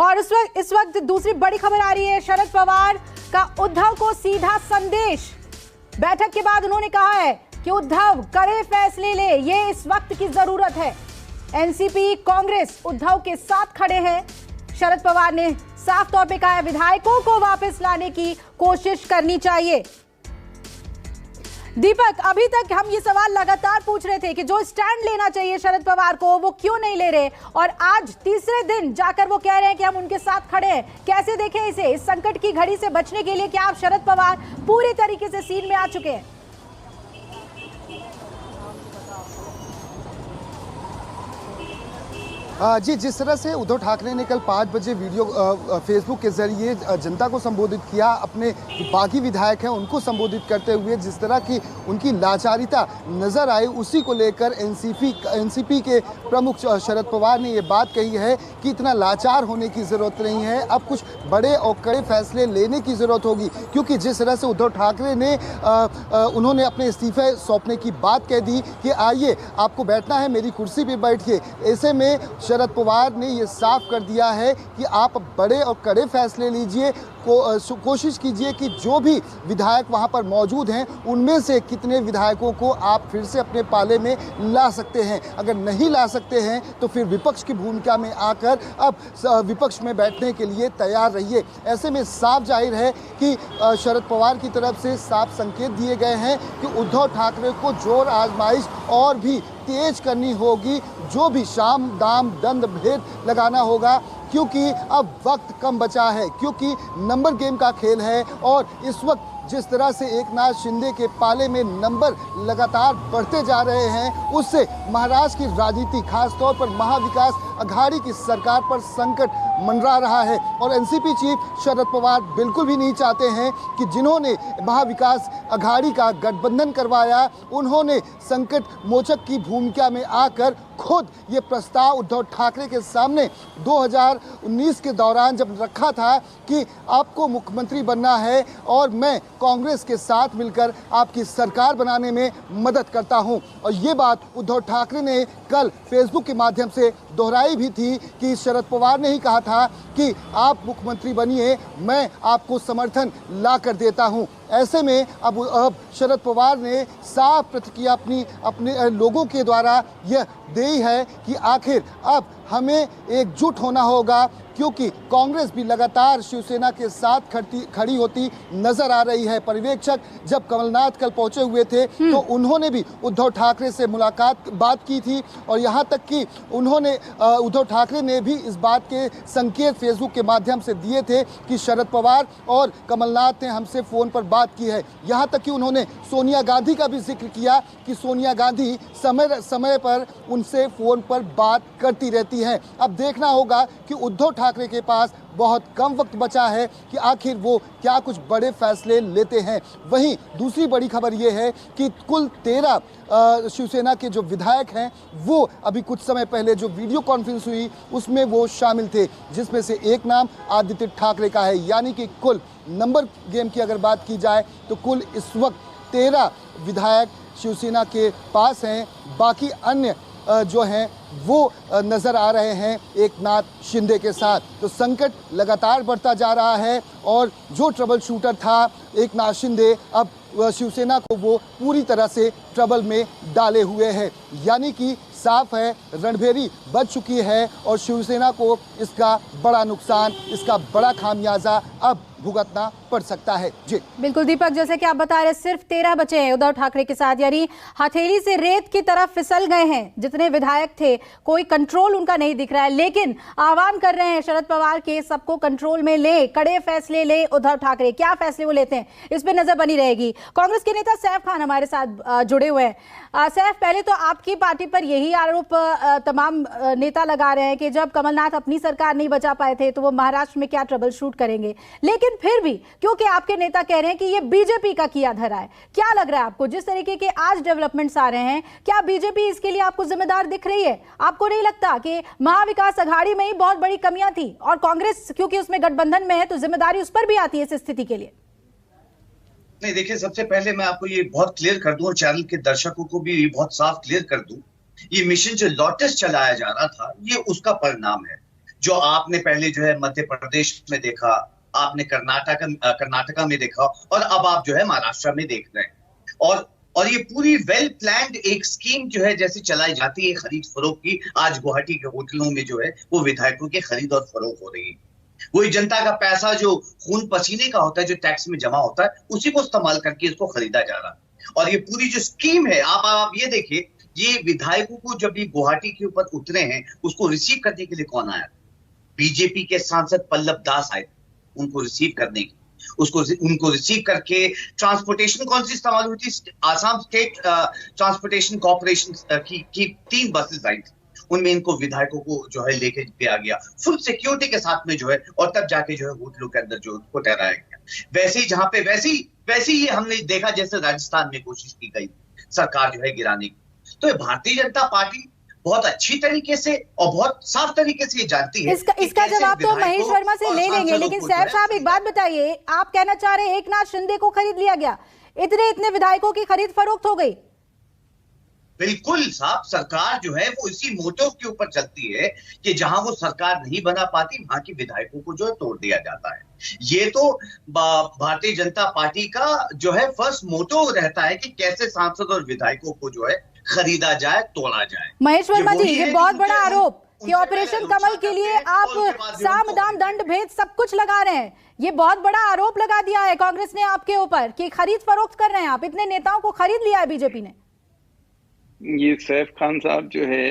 और इस वक्त दूसरी बड़ी खबर आ रही है, शरद पवार का उद्धव को सीधा संदेश। बैठक के बाद उन्होंने कहा है कि उद्धव कड़े फैसले ले, ये इस वक्त की जरूरत है। एनसीपी कांग्रेस उद्धव के साथ खड़े हैं। शरद पवार ने साफ तौर पे कहा है विधायकों को वापस लाने की कोशिश करनी चाहिए। दीपक, अभी तक हम ये सवाल लगातार पूछ रहे थे कि जो स्टैंड लेना चाहिए शरद पवार को वो क्यों नहीं ले रहे, और आज तीसरे दिन जाकर वो कह रहे हैं कि हम उनके साथ खड़े हैं। कैसे देखें इसे? इस संकट की घड़ी से बचने के लिए क्या आप शरद पवार पूरी तरीके से सीन में आ चुके हैं? जी, जिस तरह से उद्धव ठाकरे ने कल 5 बजे वीडियो फेसबुक के जरिए जनता को संबोधित किया, अपने बागी विधायक हैं उनको संबोधित करते हुए जिस तरह की उनकी लाचारिता नजर आई, उसी को लेकर एनसीपी के प्रमुख शरद पवार ने ये बात कही है कि इतना लाचार होने की ज़रूरत नहीं है, अब कुछ बड़े और कड़े फैसले लेने की ज़रूरत होगी। क्योंकि जिस तरह से उद्धव ठाकरे ने उन्होंने अपने इस्तीफे सौंपने की बात कह दी कि आइए आपको बैठना है मेरी कुर्सी पर बैठिए, ऐसे में शरद पवार ने ये साफ कर दिया है कि आप बड़े और कड़े फैसले लीजिए, कोशिश कीजिए कि जो भी विधायक वहाँ पर मौजूद हैं उनमें से कितने विधायकों को आप फिर से अपने पाले में ला सकते हैं। अगर नहीं ला सकते हैं तो फिर विपक्ष की भूमिका में आकर अब विपक्ष में बैठने के लिए तैयार रहिए। ऐसे में साफ जाहिर है कि शरद पवार की तरफ से साफ संकेत दिए गए हैं कि उद्धव ठाकरे को जोर आजमाइश और भी तेज करनी होगी, जो भी साम दाम दंड भेद लगाना होगा, क्योंकि अब वक्त कम बचा है, क्योंकि नंबर गेम का खेल है। और इस वक्त जिस तरह से एकनाथ शिंदे के पाले में नंबर लगातार बढ़ते जा रहे हैं, उससे महाराष्ट्र की राजनीति खासतौर पर महाविकास अघाड़ी की सरकार पर संकट मंडरा रहा है। और एनसीपी चीफ शरद पवार बिल्कुल भी नहीं चाहते हैं कि जिन्होंने महाविकास अघाड़ी का गठबंधन करवाया, उन्होंने संकट मोचक की भूमिका में आकर खुद ये प्रस्ताव उद्धव ठाकरे के सामने 2019 के दौरान जब रखा था कि आपको मुख्यमंत्री बनना है और मैं कांग्रेस के साथ मिलकर आपकी सरकार बनाने में मदद करता हूं। और ये बात उद्धव ठाकरे ने कल फेसबुक के माध्यम से दोहराई भी थी कि शरद पवार ने ही कहा था कि आप मुख्यमंत्री बनिए, मैं आपको समर्थन ला कर देता हूं। ऐसे में अब शरद पवार ने साफ प्रतिक्रिया अपने लोगों के द्वारा यह दी है कि आखिर अब हमें एकजुट होना होगा, क्योंकि कांग्रेस भी लगातार शिवसेना के साथ खड़ी होती नजर आ रही है। पर्यवेक्षक जब कमलनाथ कल पहुंचे हुए थे तो उन्होंने भी उद्धव ठाकरे से बात की थी, और यहाँ तक कि उन्होंने उद्धव ठाकरे ने भी इस बात के संकेत फेसबुक के माध्यम से दिए थे कि शरद पवार और कमलनाथ ने हमसे फ़ोन पर बात की है। यहाँ तक कि उन्होंने सोनिया गांधी का भी जिक्र किया कि सोनिया गांधी समय पर उनसे फ़ोन पर बात करती रहती हैं। अब देखना होगा कि उद्धव ठाकरे के पास बहुत कम वक्त बचा है कि आखिर वो क्या कुछ बड़े फैसले लेते हैं। वहीं दूसरी बड़ी खबर ये है कि कुल 13 शिवसेना के जो विधायक हैं वो अभी कुछ समय पहले जो वीडियो कॉन्फ्रेंस हुई उसमें वो शामिल थे, जिसमें से एक नाम आदित्य ठाकरे का है। यानी कि कुल नंबर गेम की अगर बात की जाए तो कुल इस वक्त 13 विधायक शिवसेना के पास हैं, बाकी अन्य जो हैं वो नज़र आ रहे हैं एकनाथ शिंदे के साथ। तो संकट लगातार बढ़ता जा रहा है, और जो ट्रबल शूटर था एकनाथ शिंदे अब शिवसेना को वो पूरी तरह से ट्रबल में डाले हुए हैं। यानी कि साफ है रणभेरी बच चुकी है, और शिवसेना को इसका बड़ा नुकसान, इसका बड़ा खामियाजा अब भुगतना पड़ सकता है। जी बिल्कुल दीपक, जैसे कि आप बता रहे, सिर्फ 13 बचे हैं उद्धव ठाकरे के साथ, यानी हथेली से रेत की तरफ फिसल गए हैं जितने विधायक थे, कोई कंट्रोल उनका नहीं दिख रहा है। लेकिन आह्वान कर रहे हैं शरद पवार के सबको कंट्रोल में ले, कड़े फैसले ले उद्धव ठाकरे। क्या फैसले वो लेते हैं इस पर नजर बनी रहेगी। कांग्रेस के नेता सैफ खान हमारे साथ जुड़े हुए हैं। सैफ, पहले तो आपकी पार्टी पर यही आरोप तमाम नेता लगा रहे हैं कि जब कमलनाथ अपनी सरकार नहीं बचा पाए थे तो वो महाराष्ट्र में क्या ट्रबल शूट करेंगे, लेकिन फिर भी क्योंकि आपके नेता कह रहे हैं कि ये बीजेपी का किया धरा है, क्या लग रहा है आपको जिस तरीके के आज डेवलपमेंट्स आ रहे हैं, क्या बीजेपी इसके लिए आपको जिम्मेदार दिख रही है? आपको नहीं लगता कि महाविकास अघाड़ी में ही बहुत बड़ी कमियां थी, और कांग्रेस क्योंकि उसमें गठबंधन में है तो जिम्मेदारी उस पर भी आती है इस स्थिति के लिए? नहीं, देखिए, सबसे पहले मैं आपको ये बहुत क्लियर कर दूं और चैनल के दर्शकों को भी बहुत साफ क्लियर कर दूं, ये मिशन जो लॉटस चलाया जा रहा था ये उसका परिणाम है। जो आपने पहले जो है मध्य प्रदेश में देखा, आपने कर्नाटका में देखा, और अब आप जो है महाराष्ट्र में देख रहे हैं। और ये पूरी वेल प्लान्ड एक स्कीम जो है जैसे चलाई जाती है खरीद फरोख्त की, आज गुवाहाटी के होटलों में जो है वो विधायकों की खरीद और फरोख्त हो रही है। वही जनता का पैसा जो खून पसीने का होता है, जो टैक्स में जमा होता है, उसी को इस्तेमाल करके इसको खरीदा जा रहा है। और ये पूरी जो स्कीम है, आप ये देखिए, ये विधायकों को जब ये गुवाहाटी के ऊपर उतरे हैं, उसको रिसीव करने के लिए कौन आया? बीजेपी के सांसद पल्लव दास आए उनको रिसीव करने की। उनको रिसीव करके ट्रांसपोर्टेशन कौन सी इस्तेमाल हुई थी? आसाम स्टेट ट्रांसपोर्टेशन कॉर्पोरेशन की 3 बसेस आई थी, उनमें इनको विधायकों को जो है लेके दिया गया फुल सिक्योरिटी के साथ में जो है, और तब जाके जो है होटलों के अंदर जो उनको ठहराया गया। वैसे ही वैसे ही हमने देखा जैसे राजस्थान में कोशिश की गई सरकार जो है गिराने की। तो भारतीय जनता पार्टी बहुत अच्छी तरीके से और बहुत साफ तरीके से ये जानती है। इसका जवाब तो महेश वर्मा से ले लेंगे, लेकिन सैफ साहब एक बात बताइए, आप कहना चाह रहे हैं एकनाथ शिंदे को खरीद लिया गया, इतने विधायकों की खरीद फरोख्त हो गई? बिल्कुल साहब, सरकार जो है वो इसी मोटो के ऊपर चलती है कि जहां वो सरकार नहीं बना पाती वहां के विधायकों को जो है तोड़ दिया जाता है। ये तो भारतीय जनता पार्टी का जो है फर्स्ट मोटो रहता है कि कैसे सांसद और विधायकों को जो है खरीदा जाए, तोड़ा जाए। महेश वर्मा जी, ये बहुत बड़ा आरोप कि ऑपरेशन कमल के लिए आप साम दाम दंड भेद सब कुछ लगा रहे हैं, ये बहुत बड़ा आरोप लगा दिया है कांग्रेस ने आपके ऊपर कि खरीद फरोख्त कर रहे हैं आप, इतने नेताओं को खरीद लिया है बीजेपी ने। ये सैफ खान साहब जो है,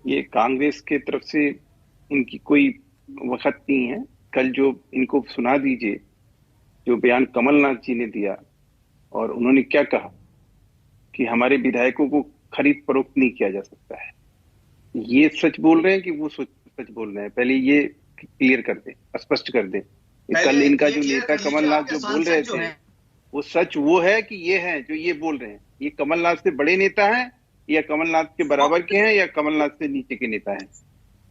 ये कांग्रेस के तरफ से इनकी कोई वक्त नहीं है। कल जो इनको सुना दीजिए जो बयान कमलनाथ जी ने दिया, और उन्होंने क्या कहा कि हमारे विधायकों को खरीद फरोख्त नहीं किया जा सकता है। ये सच बोल रहे हैं कि वो सच बोल रहे हैं? पहले ये क्लियर कर दें, स्पष्ट कर दें। कल इनका जो नेता कमलनाथ जो बोल रहे थे, वो सच वो है कि ये है जो ये बोल रहे हैं? ये कमलनाथ से बड़े नेता हैं, या कमलनाथ के बराबर के हैं, या कमलनाथ से नीचे के नेता हैं?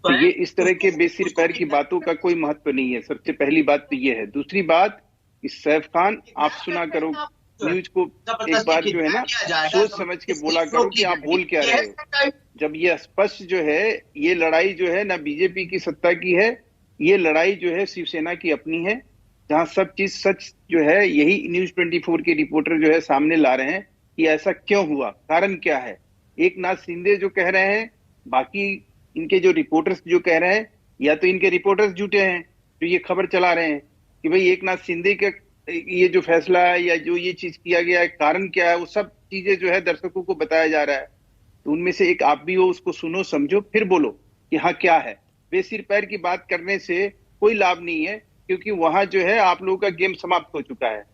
तो ये इस तरह के बेसिर पैर की बातों का कोई महत्व नहीं है। सबसे पहली बात तो ये है। दूसरी बात, इस सैफ खान, आप सुना करो न्यूज को एक बार जो है ना सोच समझ के बोला करो कि आप बोल क्या रहे हो। जब ये स्पष्ट जो है, ये लड़ाई जो है ना बीजेपी की सत्ता की है, ये लड़ाई जो है शिवसेना की अपनी है, जहां सब चीज सच जो है यही न्यूज 24 के रिपोर्टर जो है सामने ला रहे हैं कि ऐसा क्यों हुआ, कारण क्या है। एकनाथ शिंदे जो कह रहे हैं, बाकी इनके जो रिपोर्टर्स जो कह रहे हैं, या तो इनके रिपोर्टर्स झूठे हैं जो ये खबर चला रहे हैं कि भाई एकनाथ शिंदे का ये जो फैसला है या जो ये चीज किया गया है, कारण क्या है, वो सब चीजें जो है दर्शकों को बताया जा रहा है। तो उनमें से एक आप भी हो, उसको सुनो समझो फिर बोलो कि हाँ क्या है। बेसिर पैर की बात करने से कोई लाभ नहीं है, क्योंकि वहां जो है आप लोगों का गेम समाप्त हो चुका है।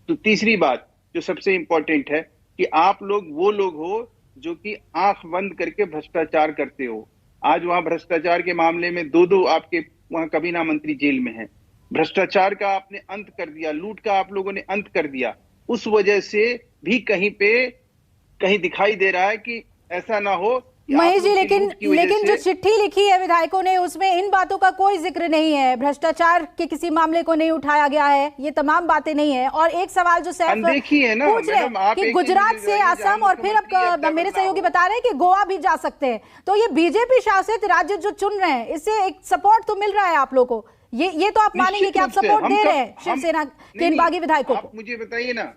तो तीसरी बात जो सबसे इंपॉर्टेंट है कि आप लोग वो लोग हो जो कि आंख बंद करके भ्रष्टाचार करते हो। आज वहां भ्रष्टाचार के मामले में 2 आपके वहां कैबिनेट मंत्री जेल में हैं। भ्रष्टाचार का आपने अंत कर दिया, लूट का आप लोगों ने अंत कर दिया। उस वजह से भी कहीं दिखाई दे रहा है कि ऐसा ना हो। महेश जी, लेकिन जो चिट्ठी लिखी है विधायकों ने, उसमें इन बातों का कोई जिक्र नहीं है, भ्रष्टाचार के किसी मामले को नहीं उठाया गया है, ये तमाम बातें नहीं है। और एक सवाल जो सैफ पूछ रहे हैं कि गुजरात से असम और फिर अब मेरे सहयोगी बता रहे हैं कि गोवा भी जा सकते हैं, तो ये बीजेपी शासित राज्य जो चुन रहे हैं, इससे एक सपोर्ट तो मिल रहा है आप लोगों को, ये तो आप मानेंगे कि आप सपोर्ट दे रहे हैं शिवसेना के इन बागी विधायकों को? मुझे बताइए ना,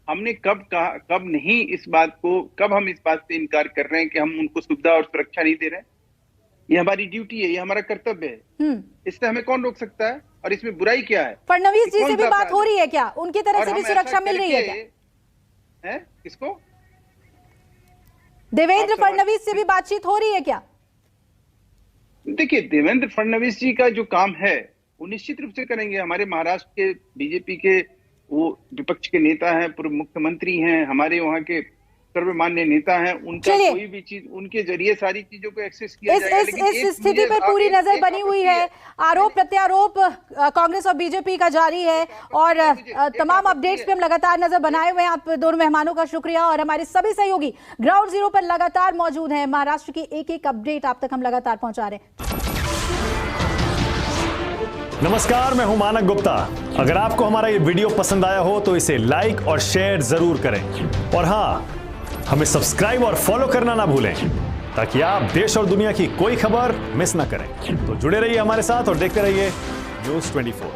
हमने कब कहा, कब नहीं इस बात को, कब हम इस बात से इनकार कर रहे हैं कि हम उनको सुविधा और सुरक्षा नहीं दे रहे हैं? ये हमारी ड्यूटी है, ये हमारा कर्तव्य है, इससे हमें कौन रोक सकता है? और इसमें बुराई क्या है? फडणवीस जी से भी बात हो रही है क्या? उनकी तरफ से भी सुरक्षा मिल रही है क्या? किसको? देवेंद्र फडणवीस से भी बातचीत हो रही है क्या? देखिए, देवेंद्र फडणवीस जी का जो काम है वो निश्चित रूप से करेंगे। हमारे महाराष्ट्र के बीजेपी के वो विपक्ष के नेता हैं, पूर्व मुख्यमंत्री हैं, हमारे वहाँ के सर्वमान्य नेता हैं, उनका कोई भी चीज उनके जरिए सारी चीजों को एक्सेस किया जाएगा। इस स्थिति पर पूरी नजर बनी हुई है, आरोप प्रत्यारोप कांग्रेस और बीजेपी का जारी है, और तमाम अपडेट्स पे हम लगातार नजर बनाए हुए हैं। आप दोनों मेहमानों का शुक्रिया, और हमारे सभी सहयोगी ग्राउंड जीरो पर लगातार मौजूद हैं। महाराष्ट्र की एक अपडेट आप तक हम लगातार पहुंचा रहे हैं। नमस्कार, मैं हूं मानक गुप्ता। अगर आपको हमारा ये वीडियो पसंद आया हो तो इसे लाइक और शेयर जरूर करें, और हां, हमें सब्सक्राइब और फॉलो करना ना भूलें। ताकि आप देश और दुनिया की कोई खबर मिस ना करें। तो जुड़े रहिए हमारे साथ और देखते रहिए News 24।